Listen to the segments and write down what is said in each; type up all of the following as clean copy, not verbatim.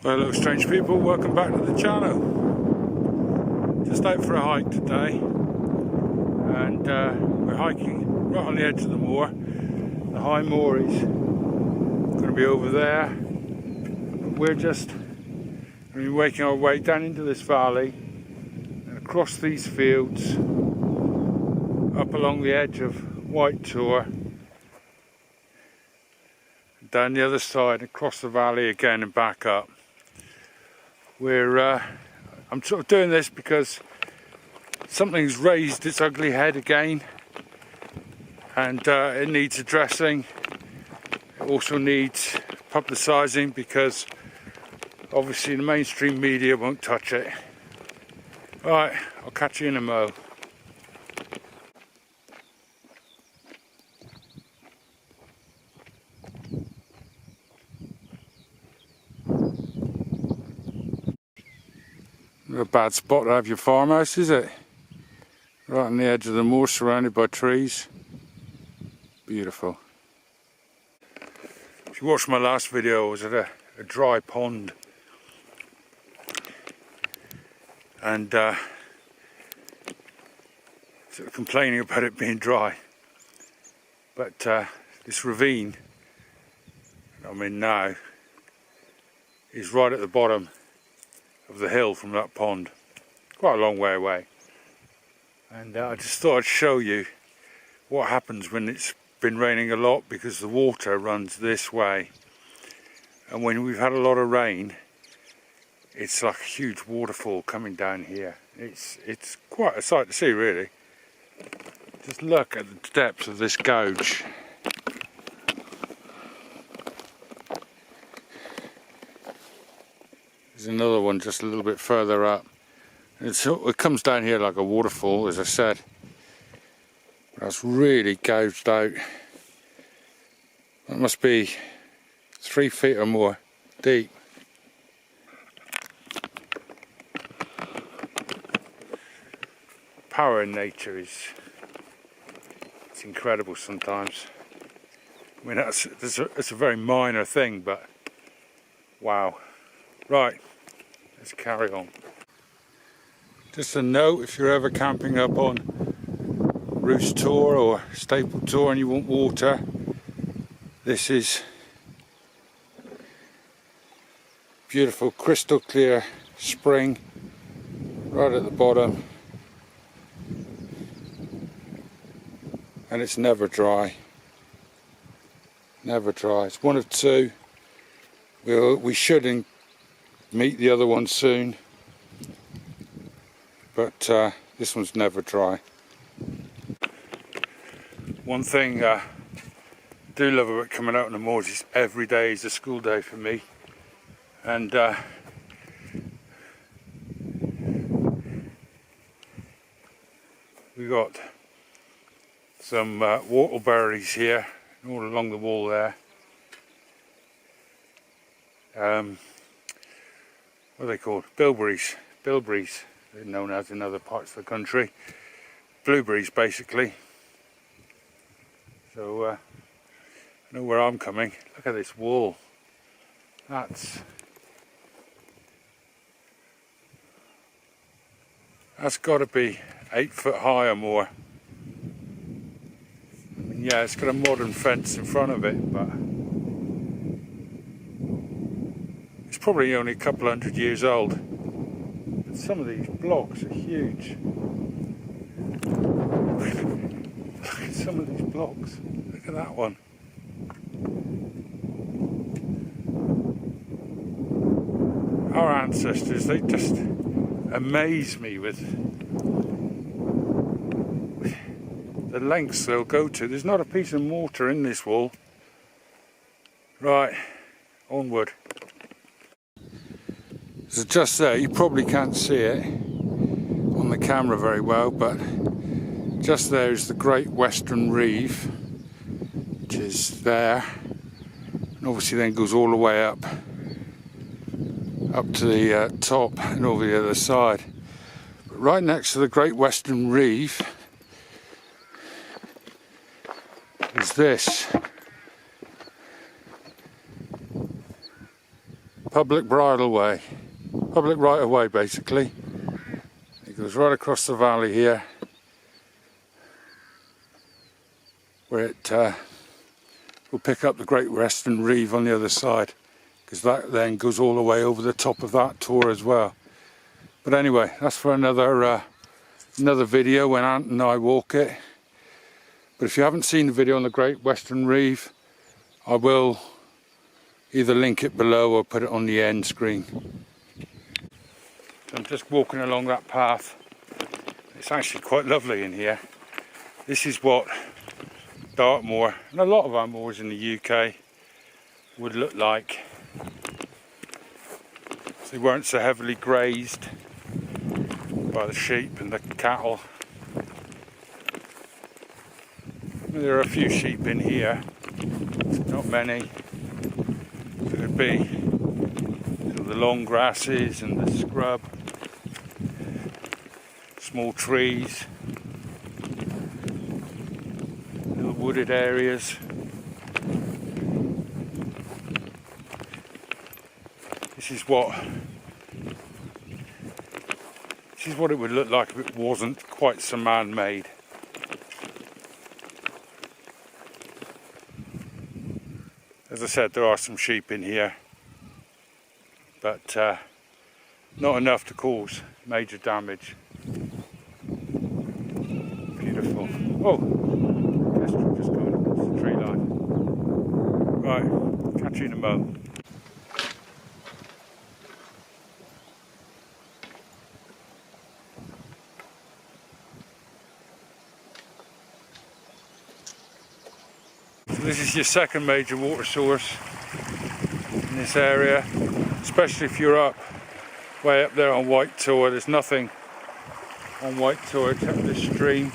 Well, hello strange people, welcome back to the channel. Just out for a hike today, and we're hiking right on the edge of the moor. The high moor is going to be over there. We're just going to be making our way down into this valley and across these fields, up along the edge of White Tor, down the other side, across the valley again and back up. I'm sort of doing this because something's raised its ugly head again, and it needs addressing. It also needs publicising because obviously the mainstream media won't touch it. Alright, I'll catch you in a mo. Not a bad spot to have your farmhouse, is it? Right on the edge of the moor, surrounded by trees. Beautiful. If you watched my last video, I was at a dry pond, and sort of complaining about it being dry. But this ravine that I'm in now is right at the bottom of the hill from that pond, quite a long way away, and I just thought I'd show you what happens when it's been raining a lot, because the water runs this way, and when we've had a lot of rain it's like a huge waterfall coming down here. It's quite a sight to see, really. Just look at the depth of this gouge. There's another one just a little bit further up. It comes down here like a waterfall, as I said. That's really gouged out. That must be 3 feet or more deep. Power in nature it's incredible sometimes. I mean, it's a very minor thing, but wow. Right, let's carry on. Just a note, if you're ever camping up on Roost Tor or Staple Tor and you want water, this is beautiful crystal clear spring right at the bottom, and it's never dry. Never dry. It's one of two. We should meet the other one soon, but this one's never dry. One thing I do love about coming out on the moors is every day is a school day for me, and we got some whortleberries here all along the wall there. What are they called? Bilberries. Bilberries, they're known as in other parts of the country. Blueberries, basically. So, I know where I'm coming. Look at this wall. That's got to be 8 foot high or more. I mean, yeah, it's got a modern fence in front of it, but it's probably only a couple hundred years old. But some of these blocks are huge. Look at some of these blocks. Look at that one. Our ancestors, they just amaze me with the lengths they'll go to. There's not a piece of mortar in this wall. Right, onward. So just there, you probably can't see it on the camera very well, but just there is the Great Western Reef, which is there, and obviously then goes all the way up to the top and over the other side. But right next to the Great Western Reef is this public bridleway, public right of way basically. It goes right across the valley here, where it will pick up the Great Western Reef on the other side, because that then goes all the way over the top of that tour as well. But anyway, that's for another video when Ant and I walk it. But if you haven't seen the video on the Great Western Reef, I will either link it below or put it on the end screen. So I'm just walking along that path. It's actually quite lovely in here. This is what Dartmoor, and a lot of our moors in the UK, would look like if they weren't so heavily grazed by the sheep and the cattle. There are a few sheep in here, not many. It would be sort of the long grasses and the scrub, small trees, little wooded areas. This is what it would look like if it wasn't quite so man-made. As I said, there are some sheep in here, but not enough to cause major damage. Beautiful. Oh, kestrel just going across the tree line. Right, catch you in a moment. This is your second major water source in this area, especially if you're way up there on White Tor. There's nothing on White Tor except this stream.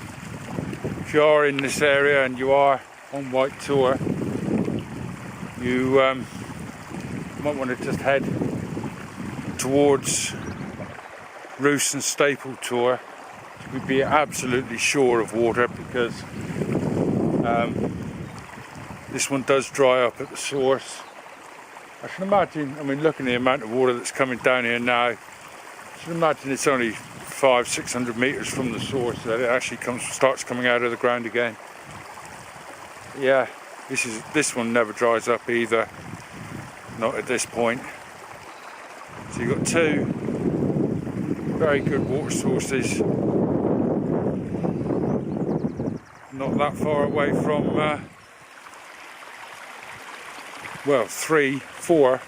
If you are in this area and you are on White Tor, you might want to just head towards Roos and Staple Tor to be absolutely sure of water, because this one does dry up at the source. I can imagine, I mean, looking at the amount of water that's coming down here now, I can imagine it's only 500-600 metres from the source that it actually starts coming out of the ground again. Yeah, this one never dries up either, not at this point. So you've got two very good water sources, not that far away from well, 3-4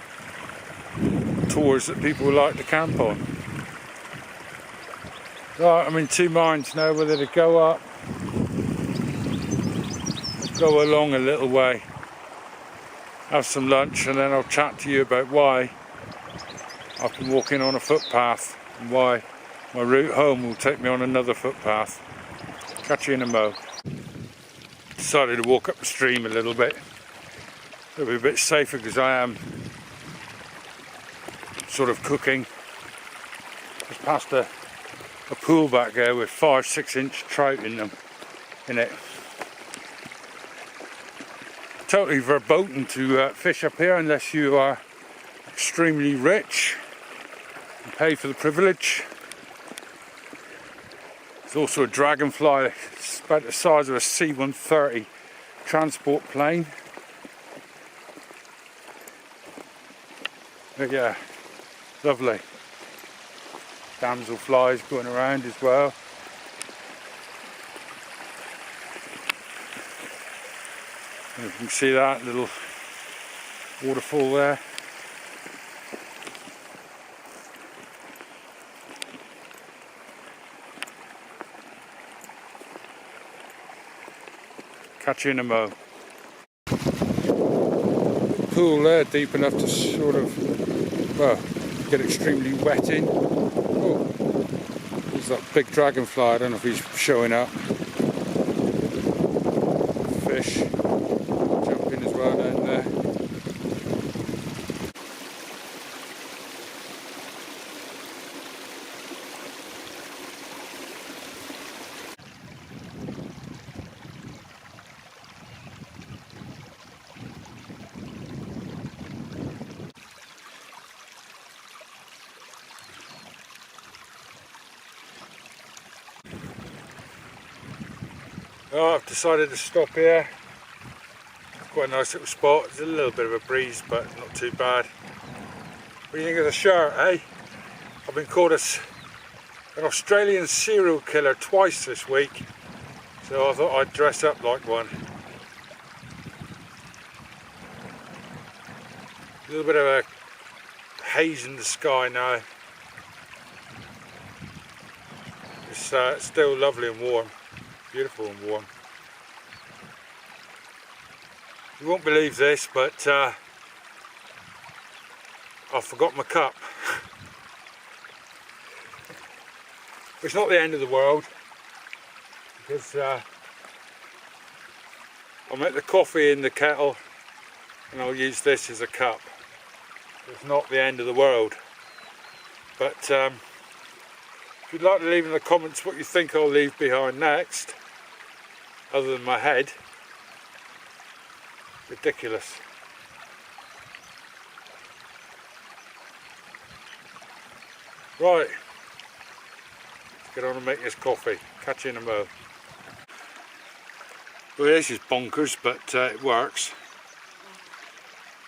tours that people like to camp on. Right, I'm in two minds now whether to go up, go along a little way, have some lunch, and then I'll chat to you about why I've been walking on a footpath and why my route home will take me on another footpath. Catch you in a mo. Decided to walk up the stream a little bit. It'll be a bit safer because I am sort of cooking. Just past a pool back there with 5-6 inch trout in it. Totally verboten to fish up here unless you are extremely rich and pay for the privilege. There's also a dragonfly. It's about the size of a C-130 transport plane. But yeah, lovely. Damselflies going around as well. And you can see that little waterfall there. Catch you in a mo. Pool there, deep enough to sort of, well, get extremely wet in. Oh, there's that big dragonfly, I don't know if he's showing up. Fish jumping as well down there. Oh, I've decided to stop here. Quite a nice little spot. There's a little bit of a breeze, but not too bad. What do you think of the shirt, eh? I've been called an Australian serial killer twice this week, so I thought I'd dress up like one. A little bit of a haze in the sky now. It's still lovely and warm. Beautiful and warm. You won't believe this, but I forgot my cup. It's not the end of the world, because I'll make the coffee in the kettle and I'll use this as a cup. It's not the end of the world, but if you'd like to leave in the comments what you think I'll leave behind next, other than my head. Ridiculous. Right, let's get on and make this coffee. Catch you in a mo. Well, this is bonkers, but it works.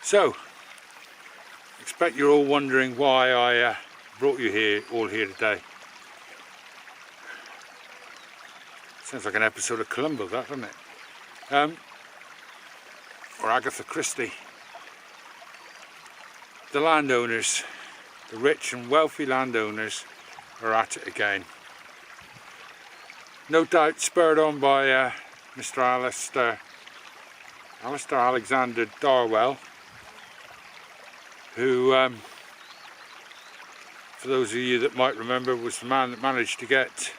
So, expect you're all wondering why I brought you all here today. Sounds like an episode of Columbo, that, doesn't it? Or Agatha Christie. The landowners, the rich and wealthy landowners, are at it again. No doubt spurred on by Mr. Alistair Alexander Darwell, who, for those of you that might remember, was the man that managed to get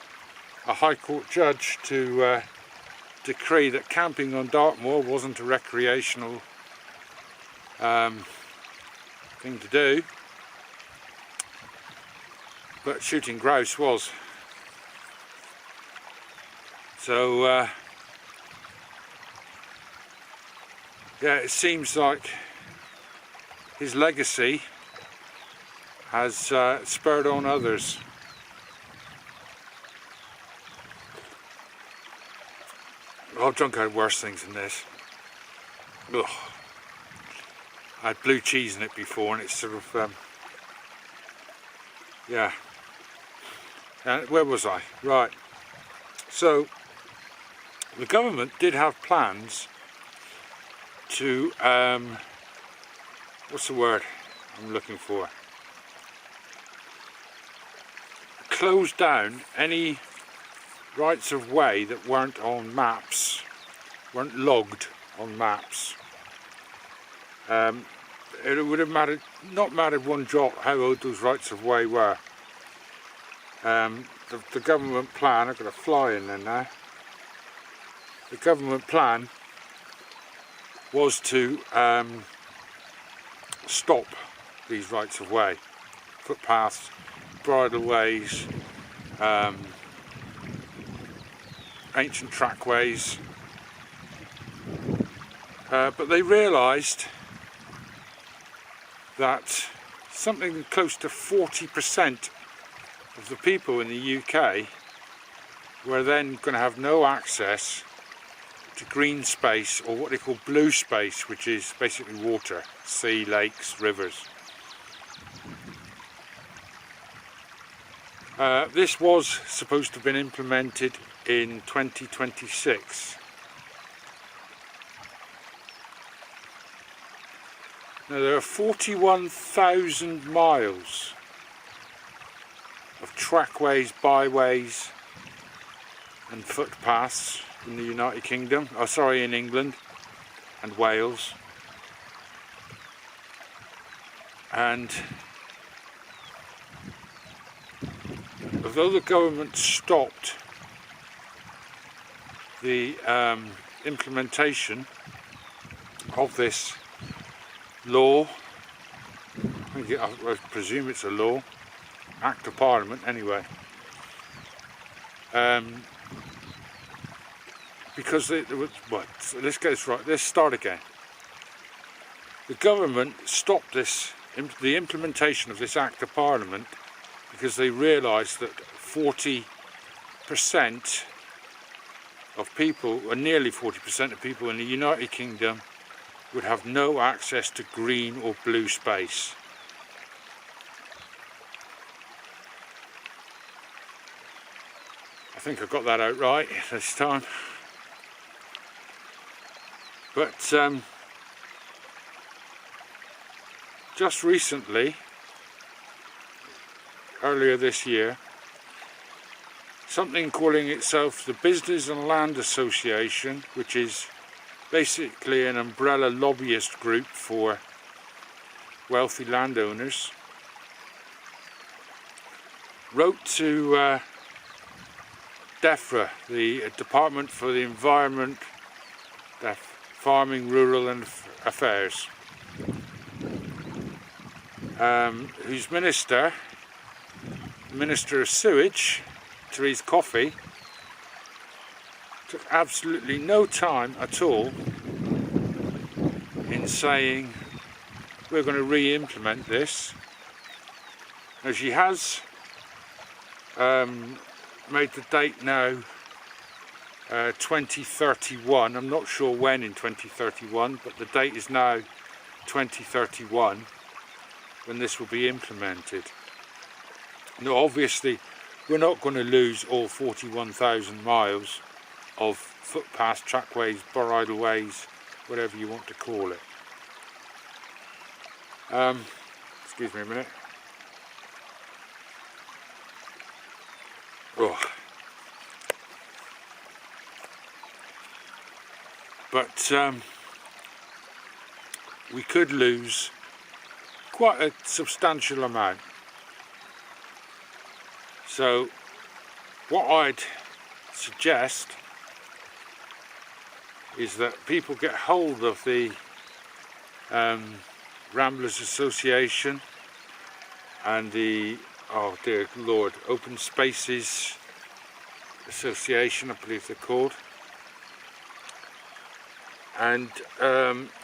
a High Court judge to decree that camping on Dartmoor wasn't a recreational thing to do, but shooting grouse was. So yeah, it seems like his legacy has spurred on others. I've drunk out worse things than this. Ugh. I had blue cheese in it before, and it's sort of yeah. Where was I? Right. So the government did have plans to what's the word I'm looking for? Close down any rights of way that weren't on maps, weren't logged on maps. It would have not mattered one jot how old those rights of way were. The government plan, I've got a fly in there now. The government plan was to stop these rights of way, footpaths, bridleways, ancient trackways, but they realised that something close to 40% of the people in the UK were then going to have no access to green space, or what they call blue space, which is basically water, sea, lakes, rivers. This was supposed to have been implemented in 2026. Now there are 41,000 miles of trackways, byways and footpaths in the United Kingdom, oh sorry, in England and Wales. And although the government stopped the implementation of this law, I presume it's a law, Act of Parliament anyway, because let's get this right, let's start again. The government stopped the implementation of this Act of Parliament because they realised that 40% of people, or nearly 40% of people in the United Kingdom would have no access to green or blue space. I think I got that out right this time. But just recently, earlier this year, something calling itself the Business and Land Association, which is basically an umbrella lobbyist group for wealthy landowners, wrote to DEFRA, the Department for the Environment, Farming, Rural and Affairs, whose Minister of Sewage, Therese Coffey, took absolutely no time at all in saying we're going to re-implement this. Now she has made the date now 2031. I'm not sure when in 2031, but the date is now 2031 when this will be implemented. Now obviously we're not going to lose all 41,000 miles of footpaths, trackways, bridleways, whatever you want to call it. Excuse me a minute. Oh. But we could lose quite a substantial amount. So what I'd suggest is that people get hold of the Ramblers Association and the, oh dear Lord, Open Spaces Association, I believe they're called. And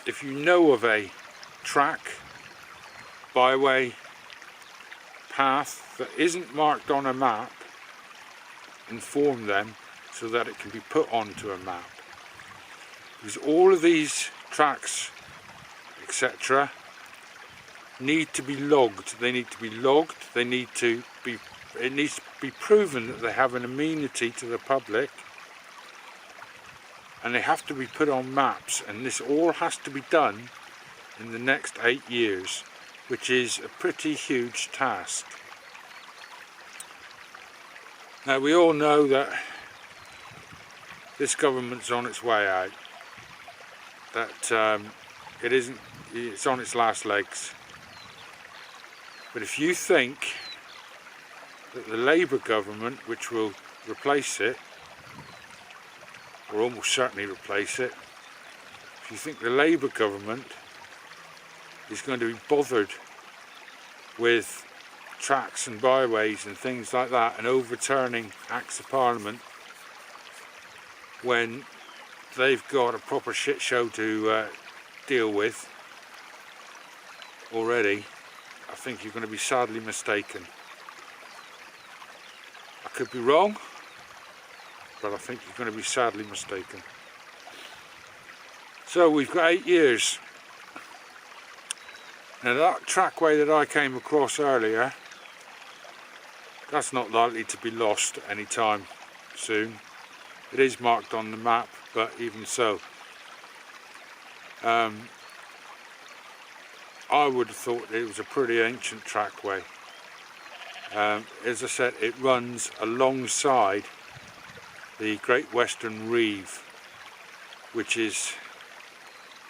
if you know of a track, byway, path that isn't marked on a map, inform them so that it can be put onto a map. Because all of these tracks, etc., need to be logged. They need to be logged. They need to be. It needs to be proven that they have an amenity to the public, and they have to be put on maps. And this all has to be done in the next 8 years, which is a pretty huge task. Now we all know that this government's on its way out. That it's on its last legs. But if you think that the Labour government, which will replace it, or almost certainly replace it, if you think the Labour government is going to be bothered with tracks and byways and things like that and overturning Acts of Parliament when they've got a proper shit show to deal with already, I think you're going to be sadly mistaken. I could be wrong, but I think you're going to be sadly mistaken. So we've got 8 years. Now that trackway that I came across earlier, that's not likely to be lost anytime soon. It is marked on the map, but even so, I would have thought it was a pretty ancient trackway. As I said, it runs alongside the Great Western Reeve, which is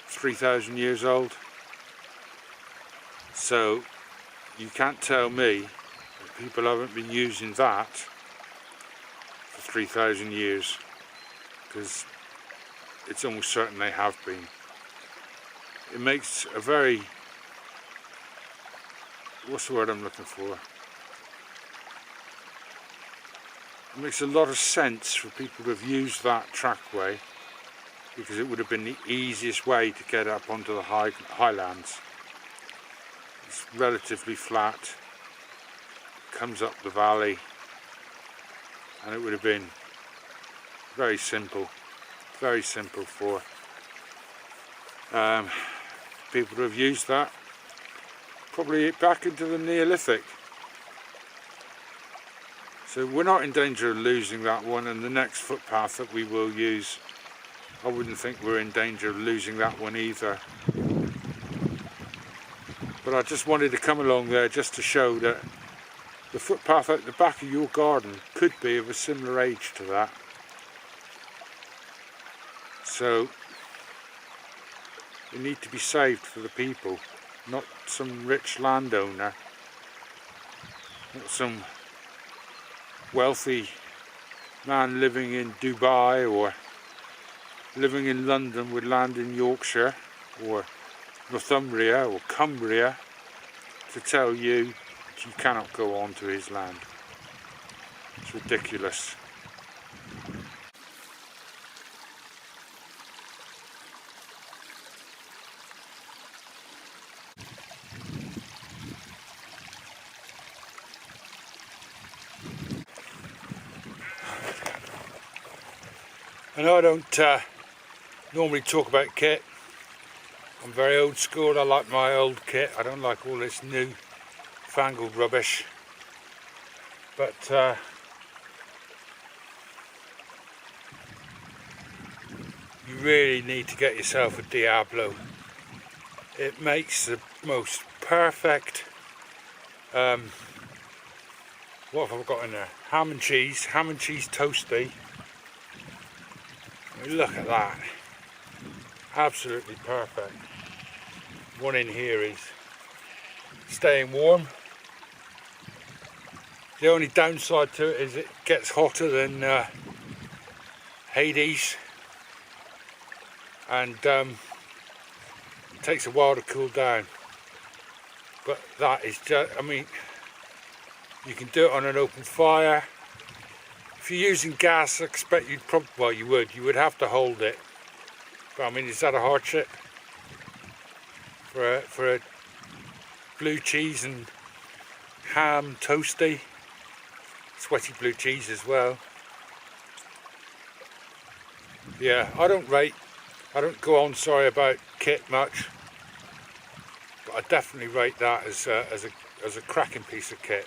3,000 years old. So you can't tell me that people haven't been using that for 3,000 years, because it's almost certain they have been. It makes a very, what's the word I'm looking for? It makes a lot of sense for people to have used that trackway, because it would have been the easiest way to get up onto the highlands. It's relatively flat, comes up the valley, and it would have been very simple for people to have used that, probably back into the Neolithic. So we're not in danger of losing that one, and the next footpath that we will use, I wouldn't think we're in danger of losing that one either. But I just wanted to come along there just to show that the footpath at the back of your garden could be of a similar age to that. So they need to be saved for the people, not some rich landowner, not some wealthy man living in Dubai or living in London with land in Yorkshire or Northumbria or Cumbria to tell you that you cannot go on to his land. It's ridiculous. I know I don't normally talk about kit. I'm very old school. I like my old kit. I don't like all this new fangled rubbish. But you really need to get yourself a Diablo. It makes the most perfect, what have I got in there? Ham and cheese toasty. Look at that, absolutely perfect. One in here is staying warm. The only downside to it is it gets hotter than Hades, and it takes a while to cool down. But that is just, I mean, you can do it on an open fire. If you're using gas, I expect you'd probably, well, you would have to hold it. But I mean, is that a hardship? For a blue cheese and ham toasty, sweaty blue cheese as well. Yeah, I don't go on, sorry, about kit much, but I definitely rate that as a cracking piece of kit.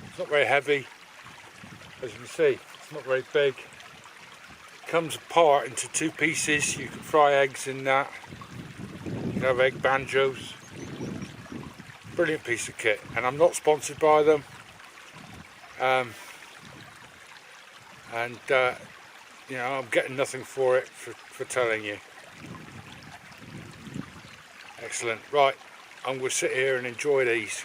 It's not very heavy, as you can see. It's not very big. It comes apart into two pieces. You can fry eggs in that. You can have egg banjos. Brilliant piece of kit, and I'm not sponsored by them. You know, I'm getting nothing for it for telling you. Excellent. Right, I'm going to sit here and enjoy these.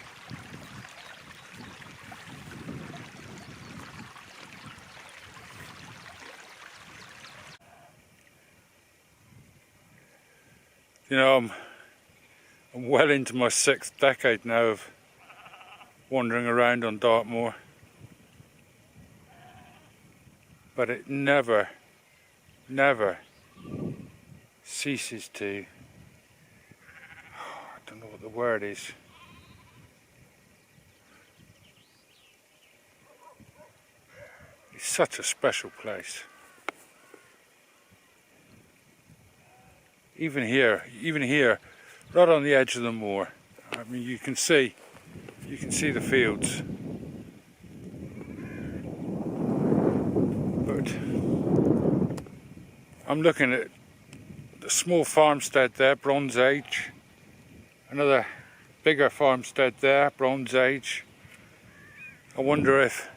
You know, I'm well into my 6th decade now of wandering around on Dartmoor, but it never ceases to, I don't know what the word is, it's such a special place. Even here, right on the edge of the moor. I mean, you can see the fields. But I'm looking at the small farmstead there, Bronze Age. Another bigger farmstead there, Bronze Age. I wonder if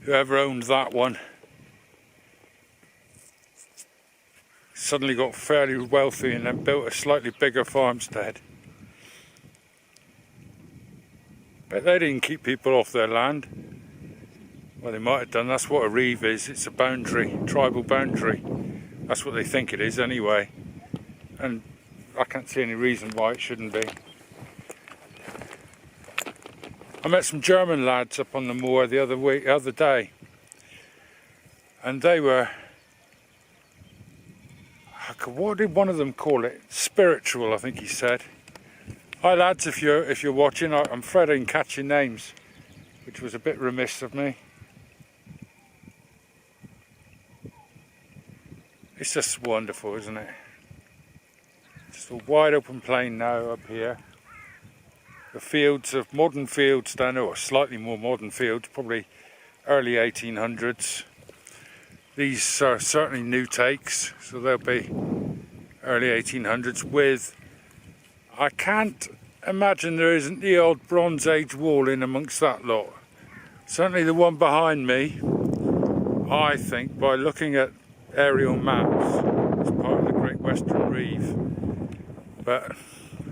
whoever owned that one suddenly got fairly wealthy and then built a slightly bigger farmstead. But they didn't keep people off their land. Well, they might have done. That's what a reeve is. It's a boundary, tribal boundary. That's what they think it is anyway. And I can't see any reason why it shouldn't be. I met some German lads up on the moor the other day. And they were, what did one of them call it? Spiritual, I think he said. Hi lads, if you're watching, I'm afraid I didn't catch your names, which was a bit remiss of me. It's just wonderful, isn't it? Just a wide open plain now up here. The fields of modern fields down there, or slightly more modern fields, probably early 1800s. These are certainly new takes, so they'll be early 1800s with, I can't imagine there isn't the old Bronze Age wall in amongst that lot. Certainly the one behind me, I think, by looking at aerial maps, it's part of the Great Western Reeve. But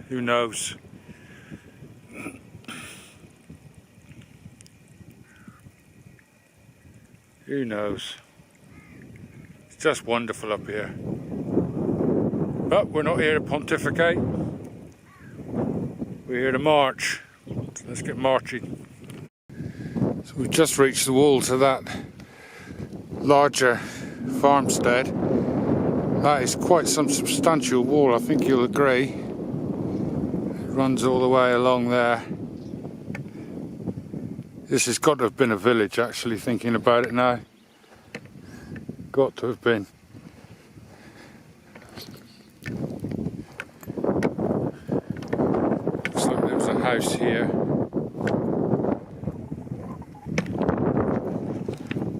who knows? Who knows? It's just wonderful up here. But we're not here to pontificate. We're here to march. So let's get marching. So we've just reached the wall to that larger farmstead. That is quite some substantial wall, I think you'll agree. It runs all the way along there. This has got to have been a village, actually, thinking about it now. Got to have been. Looks like there was a house here.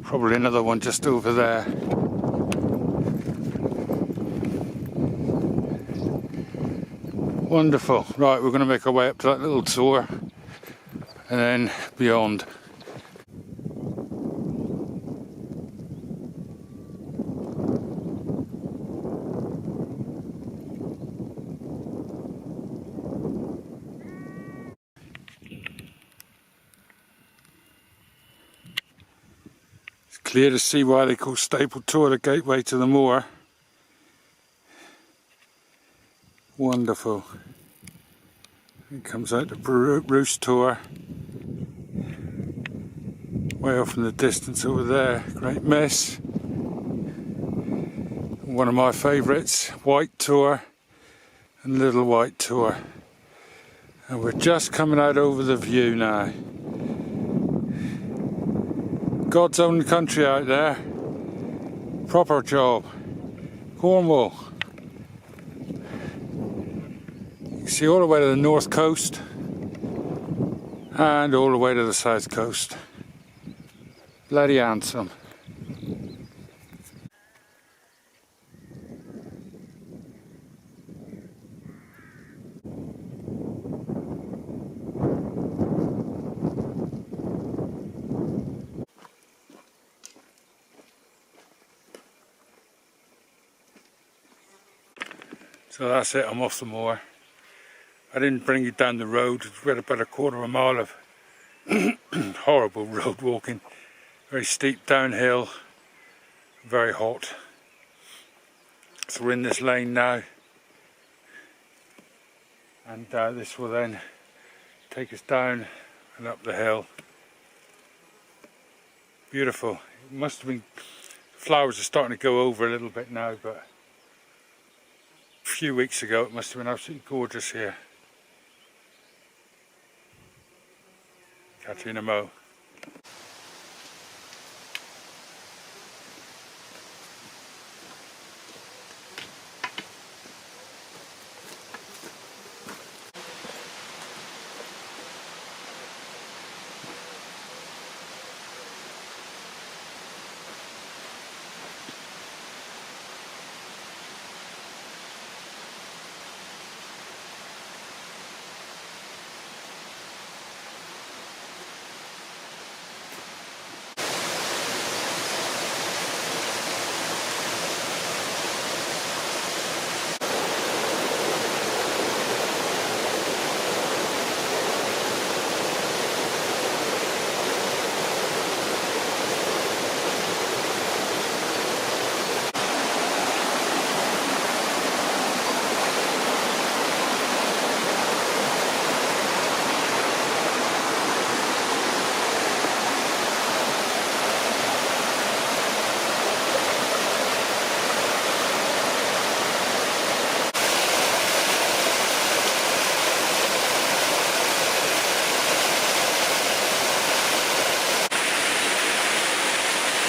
Probably another one just over there. Wonderful. Right, we're going to make our way up to that little tour and then beyond. It's clear to see why they call Staple Tour the gateway to the moor. Wonderful. It comes out the Roost Tour. Way off in the distance over there. Great Mess. One of my favourites, White Tour and Little White Tour. And we're just coming out over the view now. God's own country out there. Proper job. Cornwall. You can see all the way to the north coast and all the way to the south coast. Bloody handsome. So that's it, I'm off the moor. I didn't bring you down the road, we had about a quarter of a mile of horrible road walking. Very steep downhill, very hot. So we're in this lane now. And this will then take us down and up the hill. Beautiful. It must have been, flowers are starting to go over a little bit now, but a few weeks ago it must have been absolutely gorgeous here. Catch you in a mo.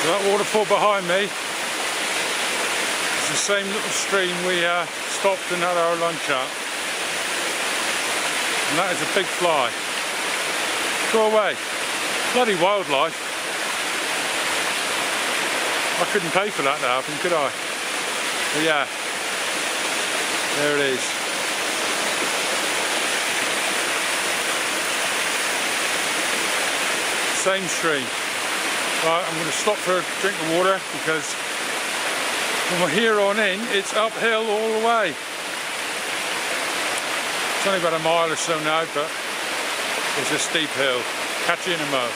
So that waterfall behind me is the same little stream we stopped and had our lunch at. And that is a big fly. Go away. Bloody wildlife. I couldn't pay for that to happen, could I? But yeah, there it is. Same stream. Right, I'm going to stop for a drink of water because from here on in it's uphill all the way. It's only about a mile or so now, but it's a steep hill. Catch you in a mo.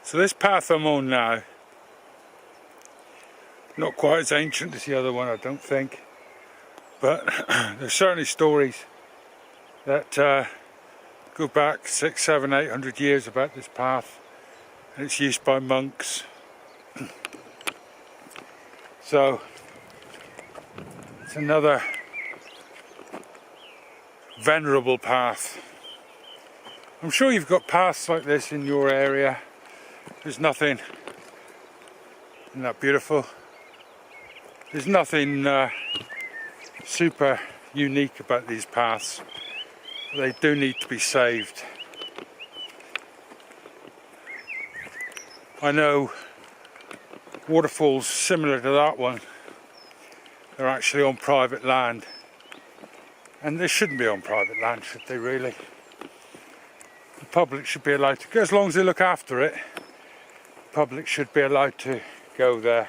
So this path I'm on now, not quite as ancient as the other one, I don't think, but there's certainly stories that go back 600, 700, 800 years about this path, and it's used by monks. So it's another venerable path. I'm sure you've got paths like this in your area. There's nothing, isn't that beautiful? There's nothing super unique about these paths. They do need to be saved. I know waterfalls similar to that one, they're actually on private land. And they shouldn't be on private land, should they really? The public should be allowed to go, as long as they look after it. The public should be allowed to go there.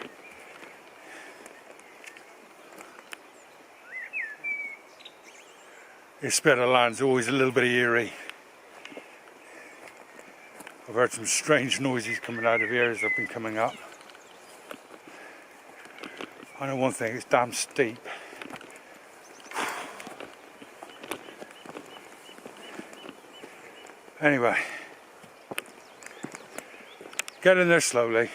This bit of land's always a little bit eerie. I've heard some strange noises coming out of here as I've been coming up. I know one thing, it's damn steep. Anyway, get in there slowly.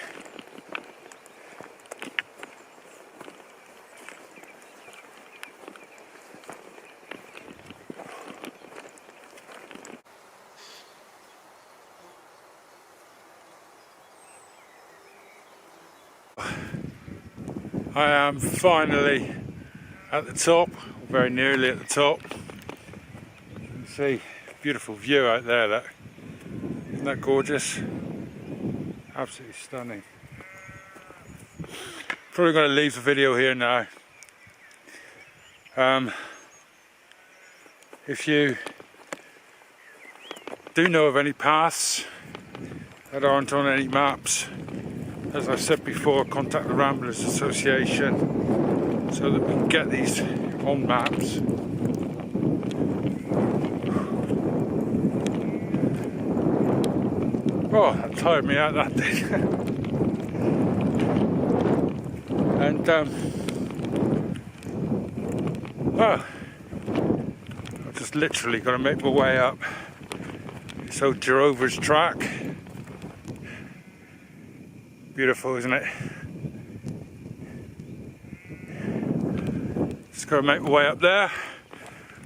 I am finally at the top, very nearly at the top. You can see a beautiful view out there. That isn't that gorgeous? Absolutely stunning. Probably going to leave the video here now. If you do know of any paths that aren't on any maps, as I said before, contact the Ramblers Association so that we can get these on maps. Oh, that tired me out, that did. And oh, I've just literally got to make my way up this old Jerover's track. Beautiful, isn't it? Just got to make my way up there,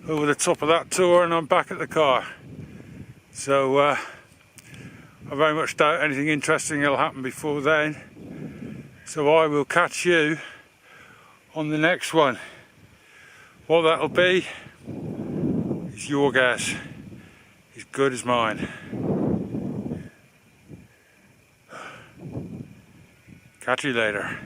over the top of that tour, and I'm back at the car. So I very much doubt anything interesting will happen before then. So I will catch you on the next one. What that'll be is your guess, as good as mine. Catch you later.